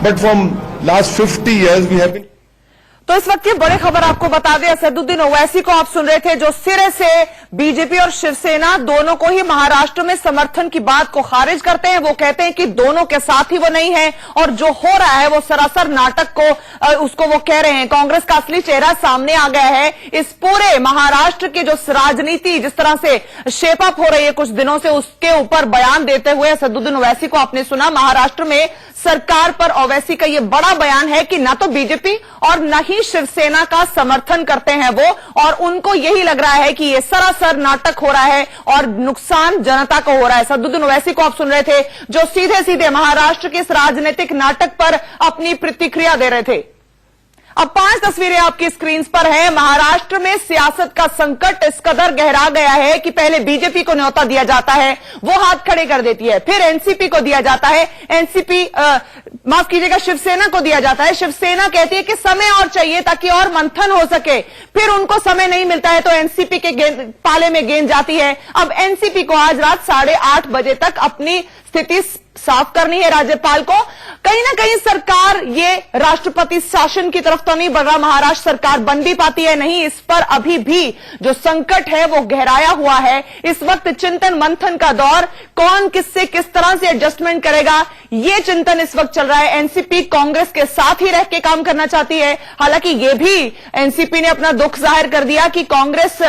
but from last 50 years we have been. तो इस वक्त की बड़ी खबर आपको बता दें, असदुद्दीन ओवैसी को आप सुन रहे थे, जो सिरे से बीजेपी और शिवसेना दोनों को ही महाराष्ट्र में समर्थन की बात को खारिज करते हैं। वो कहते हैं कि दोनों के साथ ही वो नहीं है और जो हो रहा है वो सरासर नाटक को उसको वो कह रहे हैं। कांग्रेस का असली चेहरा सामने आ गया है। इस पूरे महाराष्ट्र की जो राजनीति जिस तरह से शेप अप हो रही है कुछ दिनों से, उसके ऊपर बयान देते हुए असदुद्दीन ओवैसी को आपने सुना। महाराष्ट्र में सरकार पर ओवैसी का ये बड़ा बयान है कि न तो बीजेपी और न ही शिवसेना का समर्थन करते हैं वो, और उनको यही लग रहा है कि ये सरासर नाटक हो रहा है और नुकसान जनता को हो रहा है। असदुद्दीन ओवैसी को आप सुन रहे थे, जो सीधे सीधे महाराष्ट्र के इस राजनीतिक नाटक पर अपनी प्रतिक्रिया दे रहे थे। अब 5 तस्वीरें आपकी स्क्रीन पर हैं। महाराष्ट्र में सियासत का संकट इस कदर गहरा गया है कि पहले बीजेपी को न्योता दिया जाता है, वो हाथ खड़े कर देती है, फिर एनसीपी को दिया जाता है, माफ कीजिएगा शिवसेना को दिया जाता है। शिवसेना कहती है कि समय और चाहिए ताकि और मंथन हो सके, फिर उनको समय नहीं मिलता है तो एनसीपी के पाले में गेंद जाती है। अब एनसीपी को आज रात 8:30 बजे तक अपनी स्थिति साफ करनी है राज्यपाल को। कहीं ना कहीं सरकार ये राष्ट्रपति शासन की तरफ तो नहीं बढ़ रहा, महाराष्ट्र सरकार बन भी पाती है नहीं, इस पर अभी भी जो संकट है वो गहराया हुआ है। इस वक्त चिंतन मंथन का दौर, कौन किससे किस तरह से एडजस्टमेंट करेगा ये चिंतन इस वक्त चल रहा है। एनसीपी कांग्रेस के साथ ही रह के काम करना चाहती है, हालांकि ये भी एनसीपी ने अपना दुख जाहिर कर दिया कि कांग्रेस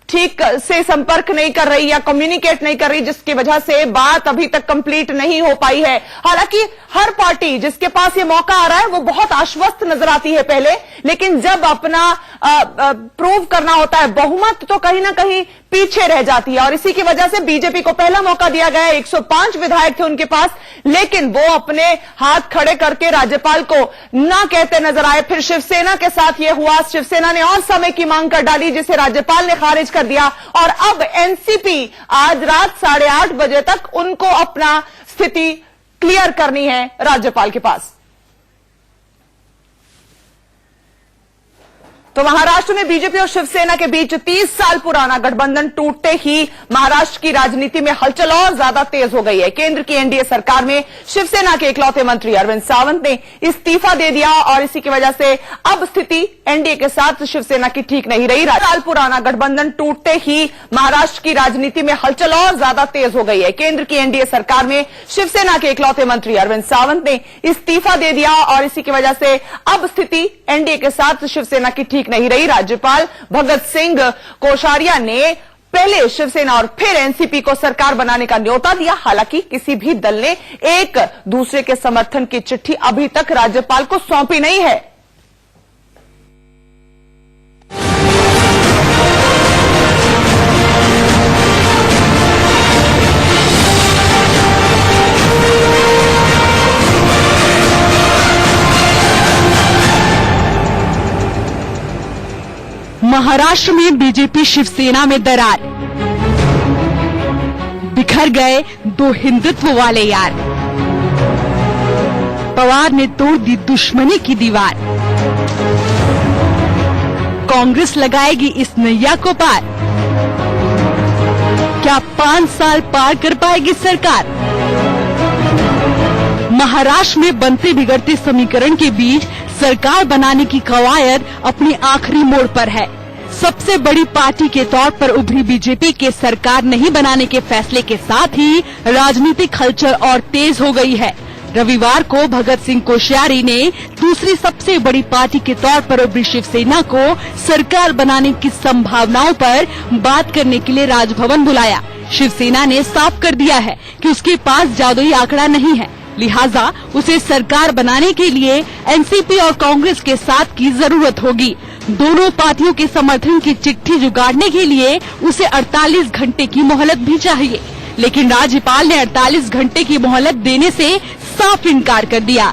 ठीक से संपर्क नहीं कर रही या कम्युनिकेट नहीं कर रही, जिसकी वजह से बात अभी तक कंप्लीट नहीं हो पाई है। हालांकि हर पार्टी जिसके पास ये मौका आ रहा है वो बहुत आश्वस्त नजर आती है पहले, लेकिन जब अपना प्रूव करना होता है बहुमत तो कहीं ना कहीं पीछे रह जाती है। और इसी की वजह से बीजेपी को पहला मौका दिया गया, 105 विधायक थे उनके पास, लेकिन वो अपने हाथ खड़े करके राज्यपाल को ना कहते नजर आए। फिर शिवसेना के साथ ये हुआ, शिवसेना ने और समय की मांग कर डाली जिसे राज्यपाल ने खारिज कर दिया, और अब एनसीपी आज रात 8:30 बजे तक उनको अपना स्थिति क्लियर करनी है राज्यपाल के पास। तो महाराष्ट्र में बीजेपी और शिवसेना के बीच 30 साल पुराना गठबंधन टूटते ही महाराष्ट्र की राजनीति में हलचल और ज्यादा तेज हो गई है। केंद्र की एनडीए सरकार में शिवसेना के इकलौते मंत्री अरविंद सावंत ने इस्तीफा दे दिया और इसी की वजह से अब स्थिति एनडीए के साथ शिवसेना की ठीक नहीं रही। साल पुराना गठबंधन टूटते ही महाराष्ट्र की राजनीति में हलचल और ज्यादा तेज हो गई है। केंद्र की एनडीए सरकार में शिवसेना के इकलौते मंत्री अरविंद सावंत ने इस्तीफा दे दिया और इसी की वजह से अब स्थिति एनडीए के साथ शिवसेना की ठीक नहीं रही। राज्यपाल भगत सिंह कोश्यारी ने पहले शिवसेना और फिर एनसीपी को सरकार बनाने का न्योता दिया, हालांकि किसी भी दल ने एक दूसरे के समर्थन की चिट्ठी अभी तक राज्यपाल को सौंपी नहीं है। महाराष्ट्र में बीजेपी शिवसेना में दरार, बिखर गए दो हिंदुत्व वाले यार। पवार ने तोड़ दी दुश्मनी की दीवार, कांग्रेस लगाएगी इस नैया को पार। क्या 5 साल पार कर पाएगी सरकार? महाराष्ट्र में बनते बिगड़ते समीकरण के बीच सरकार बनाने की कवायद अपने आखिरी मोड़ पर है। सबसे बड़ी पार्टी के तौर पर उभरी बीजेपी के सरकार नहीं बनाने के फैसले के साथ ही राजनीतिक हलचल और तेज हो गई है। रविवार को भगत सिंह कोश्यारी ने दूसरी सबसे बड़ी पार्टी के तौर पर उभरी शिवसेना को सरकार बनाने की संभावनाओं पर बात करने के लिए राजभवन बुलाया। शिवसेना ने साफ कर दिया है कि उसके पास जादुई आंकड़ा नहीं है, लिहाजा उसे सरकार बनाने के लिए एनसीपी और कांग्रेस के साथ की जरूरत होगी। दोनों पार्टियों के समर्थन की चिट्ठी जुगाड़ने के लिए उसे 48 घंटे की मोहलत भी चाहिए, लेकिन राज्यपाल ने 48 घंटे की मोहलत देने से साफ इनकार कर दिया।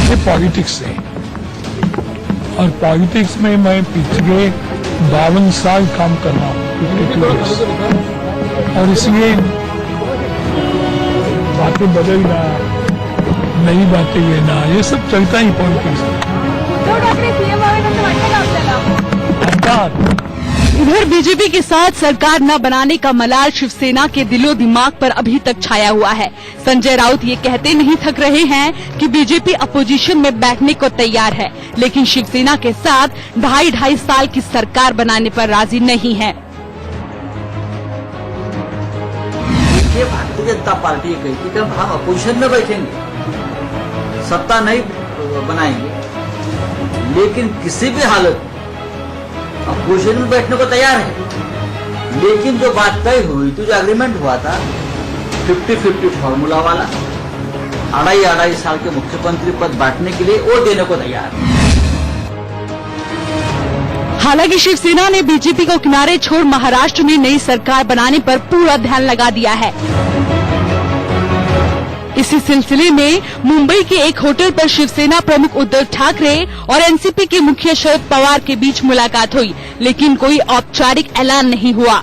ये पॉलिटिक्स है और पॉलिटिक्स में मैं पिछले 52 साल काम कर रहा हूँ, 52 years, और इसलिए बातें बदलना, नई बातें लेना, ये सब चलता ही पॉलिटिक्स में। इधर बीजेपी के साथ सरकार न बनाने का मलाल शिवसेना के दिलो दिमाग पर अभी तक छाया हुआ है। संजय राउत ये कहते नहीं थक रहे हैं कि बीजेपी अपोजिशन में बैठने को तैयार है, लेकिन शिवसेना के साथ 2.5 साल की सरकार बनाने पर राजी नहीं है। ये भारतीय जनता पार्टी ये कहती है कि हम अपोजिशन में बैठेंगे, सत्ता नहीं बनाएंगे, लेकिन किसी भी हालत में अपोजिशन में बैठने को तैयार है। लेकिन जो बात तय हुई थी, जो एग्रीमेंट हुआ था 50-50 फॉर्मूला वाला, 2.5 साल के मुख्यमंत्री पद बांटने के लिए वो देने को तैयार है। हालांकि शिवसेना ने बीजेपी को किनारे छोड़ महाराष्ट्र में नई सरकार बनाने पर पूरा ध्यान लगा दिया है। इसी सिलसिले में मुंबई के एक होटल पर शिवसेना प्रमुख उद्धव ठाकरे और एनसीपी के मुखिया शरद पवार के बीच मुलाकात हुई, लेकिन कोई औपचारिक ऐलान नहीं हुआ।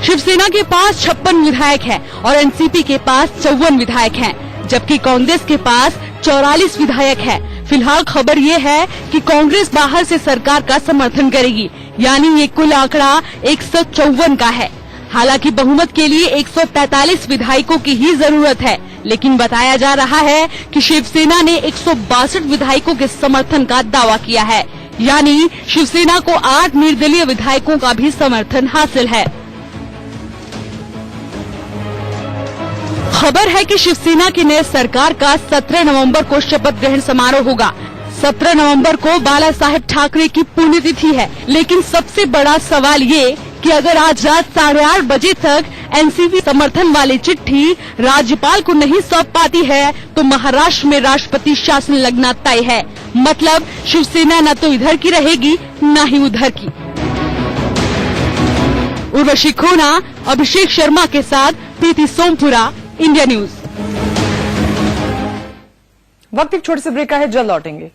शिवसेना के पास 56 विधायक हैं और एनसीपी के पास 54 विधायक हैं, जबकि कांग्रेस के पास 44 विधायक हैं। फिलहाल खबर ये है कि कांग्रेस बाहर से सरकार का समर्थन करेगी, यानी ये कुल आंकड़ा 154 का है। हालांकि बहुमत के लिए 143 विधायकों की ही जरूरत है, लेकिन बताया जा रहा है कि शिवसेना ने 162 विधायकों के समर्थन का दावा किया है, यानी शिवसेना को 8 निर्दलीय विधायकों का भी समर्थन हासिल है। खबर है कि शिवसेना की नई सरकार का 17 नवंबर को शपथ ग्रहण समारोह होगा। 17 नवंबर को बाला साहेब ठाकरे की पुण्यतिथि है, लेकिन सबसे बड़ा सवाल ये कि अगर आज रात 8:30 बजे तक एनसीपी समर्थन वाली चिट्ठी राज्यपाल को नहीं सौंप पाती है तो महाराष्ट्र में राष्ट्रपति शासन लगना तय है। मतलब शिवसेना न तो इधर की रहेगी न ही उधर की। उर्वशी खोना, अभिषेक शर्मा के साथ प्रीति सोमपुरा, इंडिया न्यूज। वक्त एक छोटे से ब्रेक का है, जल्द लौटेंगे।